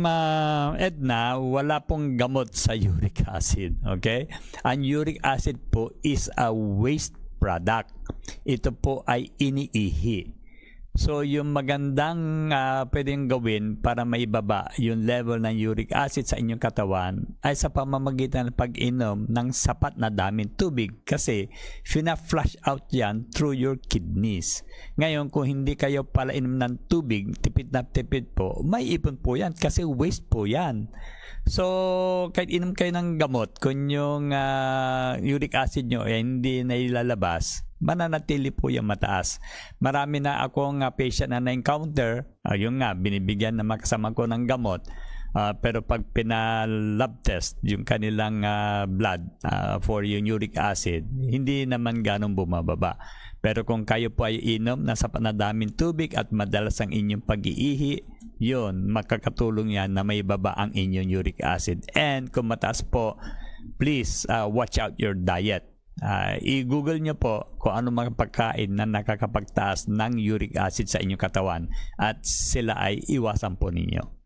Ma'am Edna, wala pong gamot sa uric acid. Okay? Ang uric acid po is a waste product. Ito po ay iniihi. So, yung magandang pwedeng gawin para maibaba yung level ng uric acid sa inyong katawan ay sa pamamagitan ng pag-inom ng sapat na daming tubig kasi fina-flush out yan through your kidneys. Ngayon, kung hindi kayo pala inom ng tubig, tipid na tipid po, may ipon po yan kasi waste po yan. So, kahit inom kayo ng gamot, kung yung uric acid nyo ay hindi na ilalabas, mananatili po yung mataas. Marami na akong patient na na-encounter, yung nga, binibigyan na makasama ko ng gamot, pero pag pina-lab test yung kanilang blood for yung uric acid, hindi naman ganong bumababa. Pero kung kayo po ay inom na sapat na daming tubig at madalas ang inyong pag-iihi, yun, makakatulong yan na may baba ang inyong uric acid. And kung mataas po, please watch out your diet. I-google nyo po kung ano mga pagkain na nakakapagtaas ng uric acid sa inyong katawan at sila ay iwasan po ninyo.